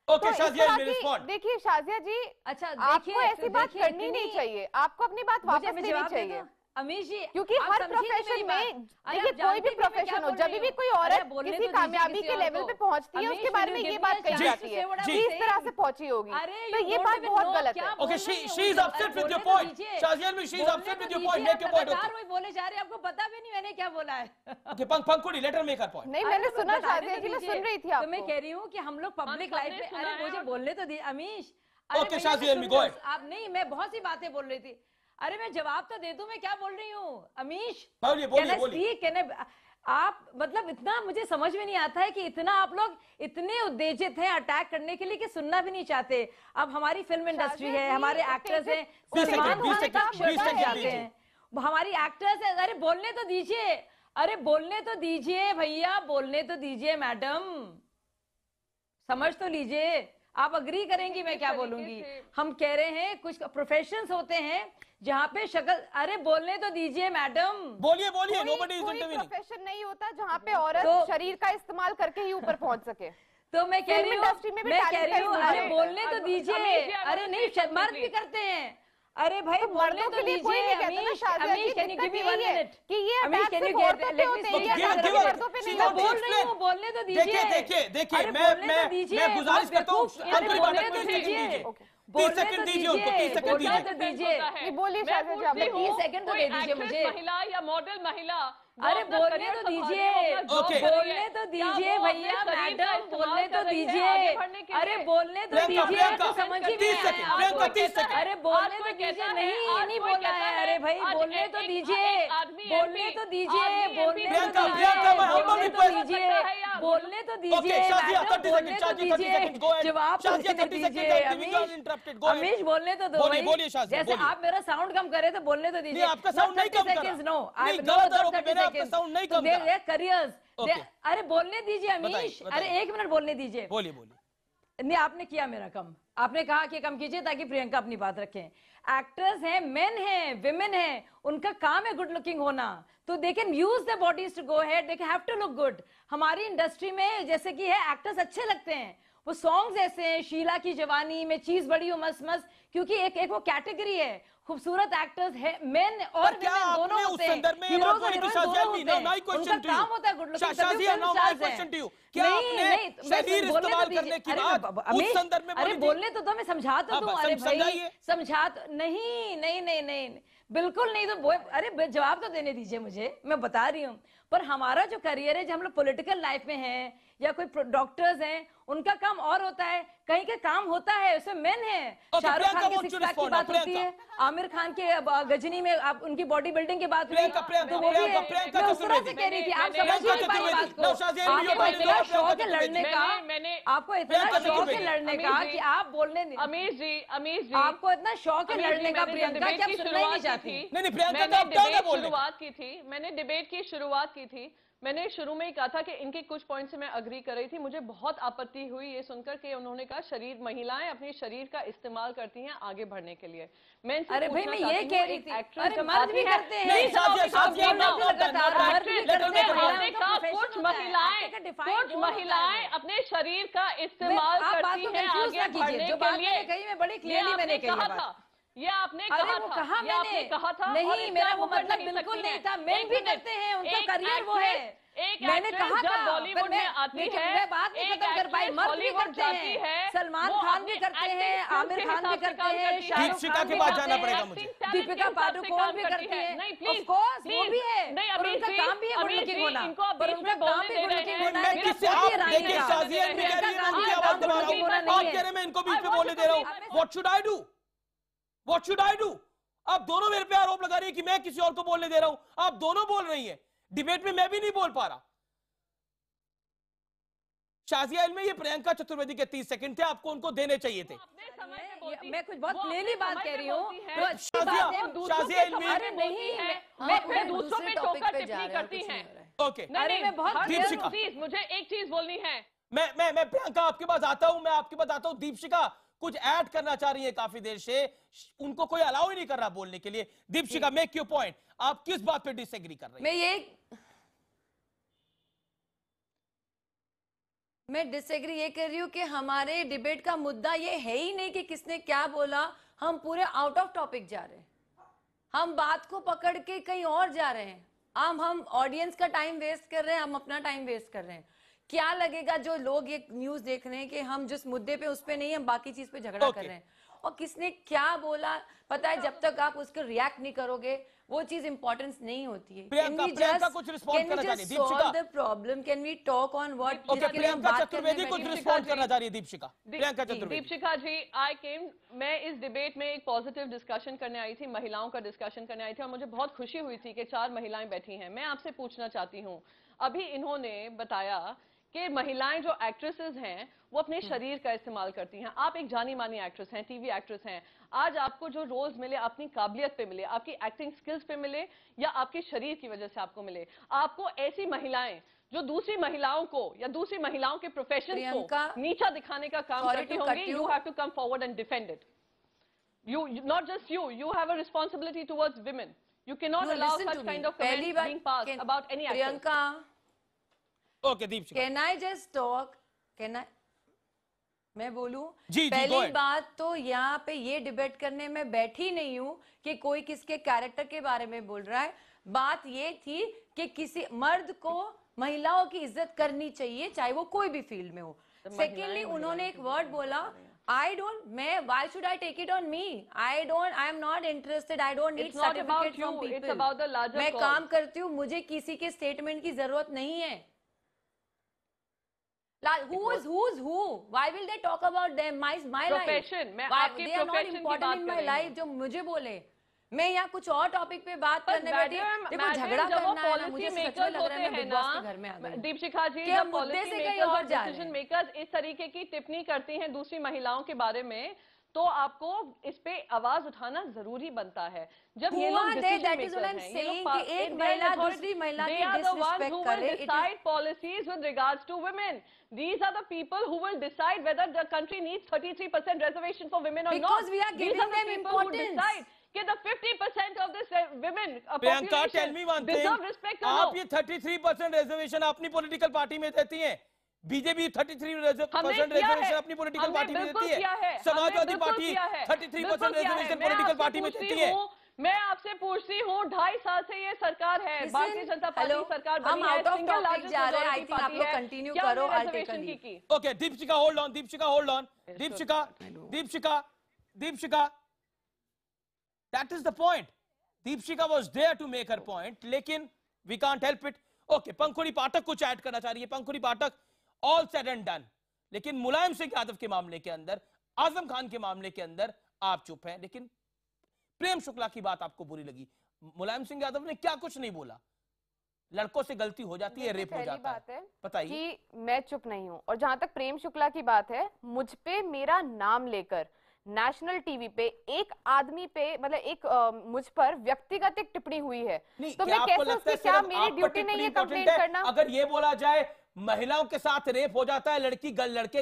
ओके, तो शाजिया रिस्पॉन्ड। देखिए शाजिया जी, अच्छा, आपको ऐसी बात करनी नहीं चाहिए, आपको अपनी बात वापस लेनी चाहिए। अमीश जी, क्योंकि हर प्रोफेशन में, देखिए कोई भी प्रोफेशन हो, जब भी कोई औरत किसी कामयाबी के लेवल पे पहुंचती है, उसके बारे में ये बात कही जाती है कि इस तरह से पहुंची होगी, तो ये बात बहुत गलत है। Okay, she is upset with your point. Shazia में she is upset with your point, make your point. Okay, बोले जा रहे हैं, आपको पता भी नहीं मैंने क्या बोला है। Okay, Pankhuri, let her make her point. नहीं, मैंने सुना शाजिया जी, मैं सुन रही थी आपको। तो मैं कह रही हूँ कि हम लोग पब्लिक लाइफ में, अरे मुझे बोलने तो दी Amish. Okay Shazia, go ahead. आप नहीं, मैं बहुत सी बातें बोल रही थी। अरे मैं जवाब तो दे दूं, मैं क्या बोल रही हूँ अमीश? बोलिए। आप मतलब इतना मुझे समझ में नहीं आता है कि इतना आप लोग इतने उत्तेजित हैं अटैक करने के लिए कि सुनना भी नहीं चाहते। अब हमारी फिल्म इंडस्ट्री है, हमारे एक्टर्स हैं, सलमान खान तक शर्मा जाते हैं, हमारी एक्टर्स है। अरे बोलने तो दीजिए, अरे बोलने तो दीजिए भैया, बोलने तो दीजिए मैडम, समझ तो लीजिए। आप अग्री करेंगी मैं क्या बोलूंगी? हम कह रहे हैं कुछ प्रोफेशंस होते हैं जहाँ पे शक्ल, अरे बोलने तो दीजिए मैडम। बोलिए, नोबडी इज इंटरवीनिंग। प्रोफेशन नहीं होता जहाँ पे औरत शरीर का इस्तेमाल करके ही ऊपर पहुँच सके। तो मैं कह रही हूँ, अरे बोलने तो दीजिए। अरे नहीं, मर्द भी करते हैं। अरे भाई बोलने तो दीजिए। Amish, can you give me 1 minute? कि ये Amish, can you get, let me speak. मैं बोल रही हूँ, बोलने तो दीजिए। देखिए, मैं गुजारिश करता हूँ, बोलने तो दीजिए। 30 सेकंड दीजिए उनको, 30 सेकंड दीजिए। बोलिए शाजिया जी, आप 30 सेकंड तो दे दीजिए मुझे। महिला या मॉडल महिला, अरे बोलने तो दीजिए, बोलने तो दीजिए भैया मैडम, बोलने तो दीजिए। अरे बोलने तो दीजिए, तो समझ ही नहीं आया। अरे बोलने तो दीजिए। नहीं बोलना है। अरे भाई बोलने तो दीजिए, बोलने तो दीजिए, बोलने तो दीजिए, बोलने तो दीजिए, बोलने तो दीजिए, जवाब तो दीजिए। अमीश बोलने तो दो, जैसे आप मेरा साउंड कम करे तो बोलने तो दीजिए। आपका साउंड नहीं कम कर रहा, साउंड नहीं कम कर करियर्स। अरे बोलने दीजिए अमीश, अरे 1 मिनट बोलने दीजिए। बोलिए। नहीं, आपने किया मेरा कम, आपने कहा कि कम कीजिए ताकि प्रियंका अपनी बात रखें। एक्टर्स हैं, मेन हैं, विमेन हैं, उनका काम है गुड लुकिंग होना, तो they can use the bodies to go head, they have to look good. हमारी इंडस्ट्री में जैसे कि है, एक्टर्स अच्छे लगते हैं, वो सॉन्ग्स ऐसे हैं, शीला की जवानी में चीज बड़ी हो मस्त मस्त, क्योंकि एक वो कैटेगरी है, खूबसूरत एक्टर्स है, मेन और विमेन दोनों होते हैं, हीरोज और हीरोइन दोनों होते हैं, उनका काम होता है गुड लुकिंग। क्या आपने शरीर इस्तेमाल करने की बात उस संदर्भ में? अरे बोलने तो दो, मैं समझा तो दूं। अरे भाई समझा तो नहीं, बिल्कुल नहीं। तो अरे जवाब तो देने दीजिए मुझे, मैं बता रही हूँ। पर हमारा जो करियर है, जब हम लोग पॉलिटिकल लाइफ में हैं या कोई डॉक्टर्स हैं, उनका काम और होता है, कहीं का काम होता है, उसमें मेन है। शाहरुख खान के 6 पैक की बात होती है, आमिर खान के गजनी में आप उनकी बॉडी बिल्डिंग की बात हुई, तो वो भी मैं उस तरह से कह रही थी। आप समझ नहीं पाई बात को। आपको इतना शौक है लड़ने का, आपको इतना शौक है लड़ने का कि आप बोलने नहीं। अमीश जी, आपको इतना शौक है लड़ने का प्रियंका, क्या सुनना ही नहीं चाहती? मैंने डिबेट की शुरुआत की थी। मैंने शुरू में ही कहा था कि इनके कुछ पॉइंट से मैं अग्री कर रही थी। मुझे बहुत आपत्ति हुई ये सुनकर कि उन्होंने कहा शरीर, महिलाएं अपने शरीर का इस्तेमाल करती हैं आगे बढ़ने के लिए। मैं इनसे अरे भाई मैं ये कह रही थी, अरे मर्द भी करते हैं, कुछ महिलाएं अपने शरीर का इस्तेमाल करती हैं आगे बढ़ने के लिए। कही मैं बड़ी क्लियरली मैंने कहा था, ये आपने कहा था। नहीं, मेरा वो मतलब बिल्कुल नहीं था। मेन भी करते हैं, उनका करियर वो है। मैंने कहा था बॉलीवुड में आती है, मैं बात नहीं खत्म कर पाई। मर्द भी करते हैं, सलमान खान भी करते हैं, आमिर खान भी करते हैं, शाहरुख खान भी करते हैं, दीपिका पादुकोण भी करती है। ऑफ कोर्स वो भी है, और उनका काम भी है गुड लुकिंग होना, पर उनका काम भी गुड लुकिंग होना है। मैं इनको बीच में बोलने दे रहा हूँ। What should I do? What should I do? आप दोनों मेरे पे आरोप लगा रही है कि मैं किसी और को बोलने दे रहा हूं, आप दोनों बोल रही हैं, डिबेट में मैं भी नहीं बोल पा रहा। शाजिया इल्मी, ये प्रियंका चतुर्वेदी के 30 सेकंड थे, आपको उनको देने चाहिए थे। मैं कुछ बहुत क्लियरली बात कह रही हूँ। शाजिया इल्मी, मैं दूसरों पे टोकर टिप्पणी करती हैं। ओके, दीपशिका, मुझे एक चीज बोलनी है। मैं प्रियंका आपके पास आता हूं, मैं आपके पास आता हूं। दीपशिका कुछ ऐड करना चाह रही है काफी देर से, उनको कोई अलाउ ही नहीं कर रहा बोलने के लिए। दीपशिका, मेक योर पॉइंट, आप किस बात पे डिसएग्री कर रही हैं? मैं डिसएग्री ये कर रही हूँ कि हमारे डिबेट का मुद्दा ये है ही नहीं कि किसने क्या बोला, हम पूरे आउट ऑफ टॉपिक जा रहे हैं, हम बात को पकड़ के कहीं और जा रहे हैं, हम ऑडियंस का टाइम वेस्ट कर रहे हैं, हम अपना टाइम वेस्ट कर रहे हैं। क्या लगेगा जो लोग ये न्यूज देख रहे हैं कि हम जिस मुद्दे पे उस पे नहीं, हम बाकी चीज पे झगड़ा कर रहे हैं, और किसने क्या बोला पता है, जब तक आप उसको रिएक्ट नहीं करोगे वो चीज इंपॉर्टेंस नहीं होती है। प्रियंका कुछ रिस्पॉन्ड करना चाह रही है। Deepshikha, the problem, can we talk on what? Okay, Priyanka Chaturvedi कुछ रिस्पॉन्ड करना चाह रही है। दीपशिका, प्रियंका चतुर्वेदी। दीपशिका जी, मैं इस डिबेट में एक पॉजिटिव डिस्कशन करने आई थी, महिलाओं का डिस्कशन करने आई थी, और मुझे बहुत खुशी हुई थी कि 4 महिलाएं बैठी हैं। मैं आपसे पूछना चाहती हूँ, अभी इन्होंने बताया कि महिलाएं जो एक्ट्रेसेस हैं वो अपने शरीर का इस्तेमाल करती हैं। आप एक जानी मानी एक्ट्रेस हैं, टीवी एक्ट्रेस हैं, आज आपको जो रोल्स मिले अपनी काबिलियत पे मिले, आपकी एक्टिंग स्किल्स पे मिले, या आपके शरीर की वजह से आपको मिले, आपको ऐसी महिलाएं जो दूसरी महिलाओं को या दूसरी महिलाओं के प्रोफेशन को नीचा दिखाने का काम करती होंगी, you have to come forward and defend it. You not just you have a responsibility towards women. You cannot allow such kind of comments being passed about any actor. Priyanka, okay, Deepshika. Can I just talk? Can I? मैं बोलूं? पहली बात तो यहाँ पे ये debate करने में बैठी नहीं हूँ कि कोई किसके कैरेक्टर के बारे में बोल रहा है। बात ये थी कि किसी मर्द को महिलाओं की इज्जत करनी चाहिए, चाहे वो कोई भी फील्ड में हो। सेकेंडली उन्होंने एक वर्ड बोला, why should I take it on me? I am not interested. I don't need certificate from people. It's about the larger मैं काम करती हूँ, मुझे किसी के स्टेटमेंट की जरूरत नहीं है। Who? Why will they talk about them? My life. Profession. They are not important in my life. जो मुझे बोले, मैं यहाँ कुछ और टॉपिक पे बात करने बैठी। देखो झगड़ा करना है ना, मुझे सच में लग रहा है मैं बिग बॉस के घर में आ गई। दीपशिखा जी, जब मुद्दे से कहीं और जा रहे हैं, डिसीजन मेकर्स इस तरीके की टिप्पणी करती हैं दूसरी महिलाओं के बारे में, तो आपको इस पे आवाज उठाना जरूरी बनता है। जब ये लोग डिसीजन मेकर्स हैं, ये लोग एक महिला दूसरी महिला की डिसरिस्पेक्ट करे, decide policies with regards to women. These are the people who will decide whether the country needs 33% reservation for women or not. Because we are giving them importance. कि the 50% of this women Priyanka, tell me one thing, deserve respect or आप no? ये 33% reservation अपनी political party में देती हैं, BJP 33% reservation अपनी political party में देती है, Samajwadi party 33% reservation political party में देती है। मैं आपसे पूछती हूँ, 2.5 साल से ये सरकार है, भारतीय जनता पार्टी सरकार बनी है, सिंगल लार्जेस्ट मेजॉरिटी पार्टी है, कंटिन्यू क्या करो, रिजर्वेशन की? Okay, Deepshikha hold on, Deepshikha, that is the point. Deepshika was there to make her point, लेकिन we can't help it. Okay, पंखुड़ी पाठक कुछ ऐड करना चाह रही है। पंखुड़ी पाठक, all said and done, लेकिन मुलायम सिंह यादव के मामले के अंदर, आजम खान के मामले के अंदर आप चुप हैं, लेकिन प्रेम शुक्ला की बात आपको बुरी लगी। मुलायम सिंह यादव ने क्या कुछ नहीं बोला, लड़कों से गलती हो जाती है, रेप हो जाता है। बताइए कि मैं चुप नहीं हूँ, और जहां तक प्रेम शुक्ला की बात है, मुझ पे मेरा नाम लेकर नेशनल टीवी पे एक आदमी पे, मतलब एक मुझ पर व्यक्तिगत एक टिप्पणी हुई है, तो मैं कैसे उसकी, क्या मेरी ड्यूटी नहीं है कंप्लेंट करना? अगर ये बोला जाए महिलाओं के साथ रेप हो जाता है, लड़के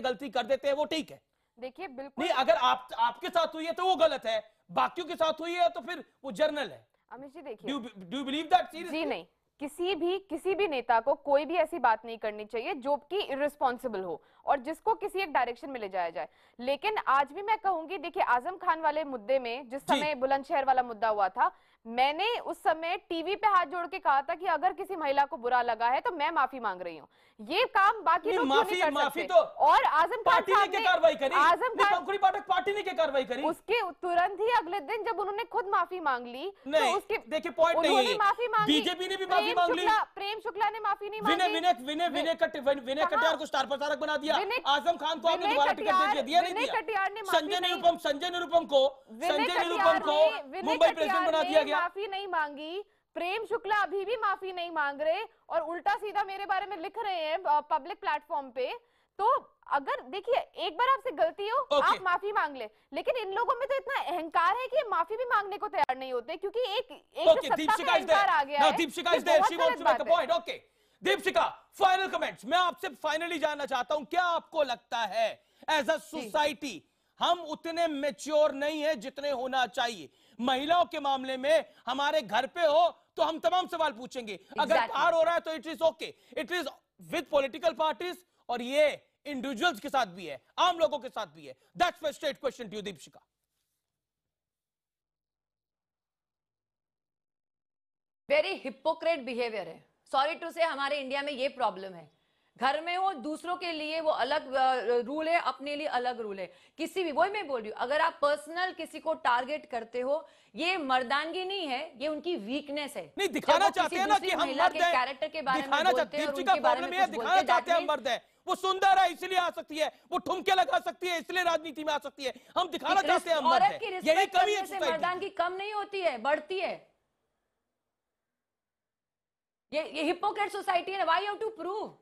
गलती कर देते हैं, वो ठीक है। देखिए बिल्कुल नहीं, अगर आपके साथ हुई है तो वो गलत है, बाकियों के साथ हुई है तो फिर वो जर्नल है। अमित जी देखिए, do you believe that seriously? जी नहीं, किसी भी नेता को कोई भी ऐसी बात नहीं करनी चाहिए जो कि इररिस्पॉन्सिबल हो और जिसको किसी एक डायरेक्शन में ले जाया जाए। लेकिन आज भी मैं कहूंगी, देखिए आजम खान वाले मुद्दे में जिस समय बुलंदशहर वाला मुद्दा हुआ था, मैंने उस समय टीवी पे हाथ जोड़ के कहा था कि अगर किसी महिला को बुरा लगा है तो मैं माफी मांग रही हूँ। ये काम बाकी लोग क्यों नहीं कर सकते? तो और आजम खान साहब ने कार्रवाई करी, आजम खान पंखुड़ी पाठक पार्टी ने क्या कार्रवाई करी? उसके तुरंत ही अगले दिन जब उन्होंने खुद माफी मांग ली, नहीं, तो उसके देखिए पॉइंट नहीं है, माफी मांगी, बीजेपी ने भी माफी मांग ली, प्रेम शुक्ला ने माफी नहीं मांगी, विनय कटियार को स्टार प्रचारक बना दिया, आजम खान को आपने दोबारा टिकट दिया नहीं दिया, संजय निरुपम को मुंबई प्रेसिडेंट बना दिया गया, माफी नहीं मांगी। प्रेम शुक्ला अभी भी माफी नहीं मांग रहे और उल्टा सीधा मेरे बारे में लिख रहे हैं पब्लिक प्लेटफॉर्म पे। तो अगर देखिए एक बार आपसे गलती हो आप माफी मांग ले, लेकिन इन लोगों में तो इतना अहंकार है कि माफी भी मांगने को तैयार नहीं होते, क्योंकि एक सत्ता का अहंकार आ गया है। Deepshikha is there, she wants to make a point. Okay Deepshikha, final comments. मैं आपसे फाइनली जानना चाहता हूं, क्या आपको लगता है एज अ सोसाइटी हम उतने मैच्योर नहीं है जितने होना चाहिए? महिलाओं के मामले में हमारे घर पे हो तो हम तमाम सवाल पूछेंगे, अगर पार हो रहा है तो it is okay, it is with political parties और ये इंडिविजुअल्स के साथ भी है, आम लोगों के साथ भी है। That's my straight question to you Deepshikha. Very hypocrite behaviour है, सॉरी टू से हमारे इंडिया में ये प्रॉब्लम है। घर में हो दूसरों के लिए वो अलग रूल है, अपने लिए अलग रूल है। किसी भी, वही मैं बोल रही हूँ, अगर आप पर्सनल किसी को टारगेट करते हो, ये मर्दानगी नहीं है, ये उनकी वीकनेस है। नहीं दिखाना चाहते हैं ना कि हम मर्द हैं, कैरेक्टर के बारे में बोलते हैं, उनके बारे में दिखाना चाहते हैं हम मर्द हैं। वो सुंदर है इसलिए आ सकती है, वो ठुमके लगा सकती है इसलिए राजनीति में आ सकती है। हम दिखाना चाहते हैं हम मर्द हैं, यही कमी है। मर्दानगी कम नहीं होती है, बढ़ती है। ये हिपोक्रेट सोसाइटी है। Why you have to prove?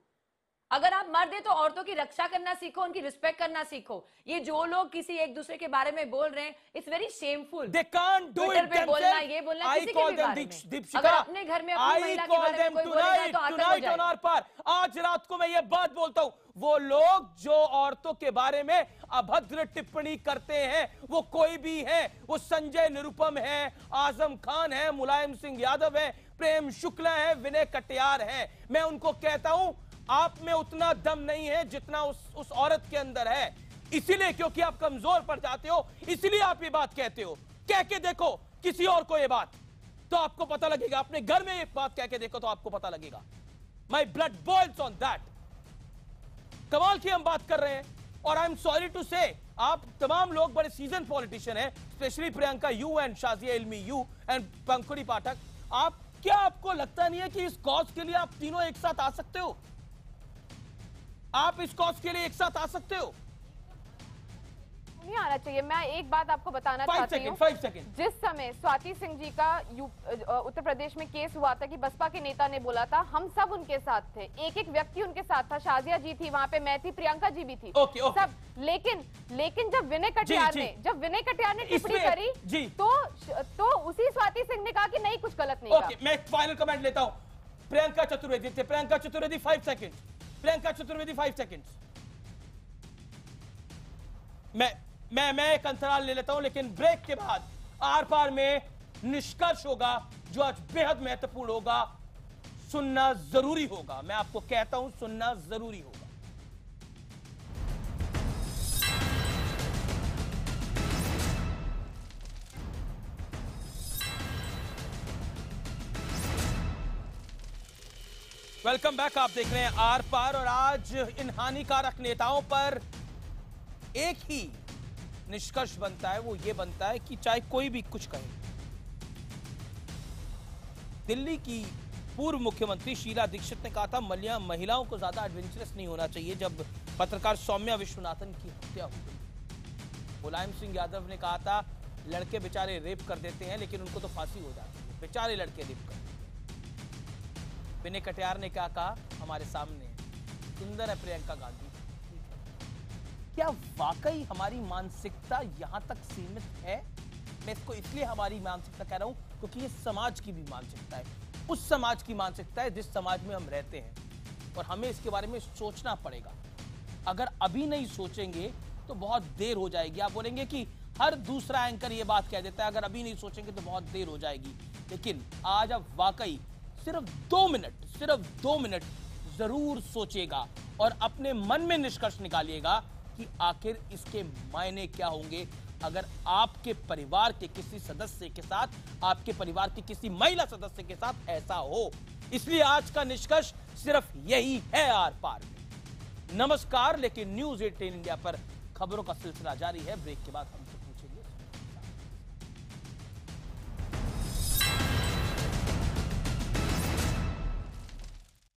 अगर आप मर्द हैं तो औरतों की रक्षा करना सीखो, उनकी रिस्पेक्ट करना सीखो। ये जो लोग किसी एक दूसरे के बारे में बोल रहे हैं, it's very shameful. They can't do it पे बोलना, ये बोलना किसी के भी बारे में। अगर अपने घर में अपनी महिला के बारे में कोई बोलेगा तो आतंक हो जाएगा। आज रात को मैं ये बात बोलता हूं, वो लोग जो औरतों के बारे में अभद्र टिप्पणी करते हैं, वो कोई भी है, वो संजय निरुपम है, आजम खान है, मुलायम सिंह यादव है, प्रेम शुक्ला है, विनय कटियार है। मैं उनको कहता हूं आप में उतना दम नहीं है जितना उस औरत के अंदर है, इसीलिए क्योंकि आप कमजोर पड़ जाते हो, इसलिए आप ये बात कहते हो। कह के देखो किसी और को ये बात, तो आपको पता लगेगा। अपने घर में ये बात कह के देखो तो आपको पता लगेगा। My blood boils on that. कमाल की हम बात कर रहे हैं और आई एम सॉरी टू से आप तमाम लोग बड़े सीजन पॉलिटिशियन हैं, especially Priyanka you and Shazia Ilmi you and पंखुड़ी पाठक। क्या आपको लगता नहीं है कि इस कॉज के लिए आप तीनों एक साथ आ सकते हो? आप इस कॉज के लिए एक साथ आ सकते हो? नहीं आना चाहिए। मैं एक बात आपको बताना चाहती हूँ, 5 सेकंड। जिस समय स्वाति सिंह जी का उत्तर प्रदेश में केस हुआ था कि बसपा के नेता ने बोला था, हम सब उनके साथ थे, एक एक व्यक्ति उनके साथ था। शाजिया जी थी वहां पे, मैं थी, प्रियंका जी भी थी, सब। लेकिन जब विनय कटियार ने टिप्पणी करी तो उसी स्वाति सिंह ने कहा कि नहीं, कुछ गलत नहीं कहा। मैं फाइनल कमेंट लेता हूं। प्रियंका चतुर्वेदी थे, प्रियंका चतुर्वेदी 5 सेकंड, प्रियंका चतुर्वेदी 5 सेकंड। मैं एक अंतराल ले लेता हूं, लेकिन ब्रेक के बाद आर पार में निष्कर्ष होगा जो आज बेहद महत्वपूर्ण होगा। सुनना जरूरी होगा, मैं आपको कहता हूं सुनना जरूरी होगा। Welcome back. आप देख रहे हैं आर पार और आज इन हानिकारक नेताओं पर एक ही निष्कर्ष बनता है, वो ये बनता है कि चाहे कोई भी कुछ कहे। दिल्ली की पूर्व मुख्यमंत्री शीला दीक्षित ने कहा था महिलाओं को ज्यादा एडवेंचरस नहीं होना चाहिए जब पत्रकार सौम्या विश्वनाथन की हत्या हो गई। मुलायम सिंह यादव ने कहा था लड़के बेचारे रेप कर देते हैं लेकिन उनको तो फांसी हो जाती है, बेचारे लड़के रेप कर। विनय कटियार ने क्या कहा हमारे सामने, सुंदर है प्रियंका गांधी। क्या वाकई हमारी मानसिकता यहां तक सीमित है? मैं इसको इसलिए हमारी मानसिकता कह रहा हूं क्योंकि ये समाज की भी मानसिकता है, उस समाज की मानसिकता है जिस समाज में हम रहते हैं और हमें इसके बारे में सोचना पड़ेगा। अगर अभी नहीं सोचेंगे तो बहुत देर हो जाएगी। आप बोलेंगे कि हर दूसरा एंकर ये बात कह देता है, अगर अभी नहीं सोचेंगे तो बहुत देर हो जाएगी। लेकिन आज अब वाकई सिर्फ 2 मिनट जरूर सोचिएगा और अपने मन में निष्कर्ष निकालिएगा कि आखिर इसके मायने क्या होंगे अगर आपके परिवार के किसी सदस्य के साथ, आपके परिवार की किसी महिला सदस्य के साथ ऐसा हो। इसलिए आज का निष्कर्ष सिर्फ यही है आर पार में। नमस्कार, लेकिन न्यूज़ 18 इंडिया पर खबरों का सिलसिला जारी है। ब्रेक के बाद हम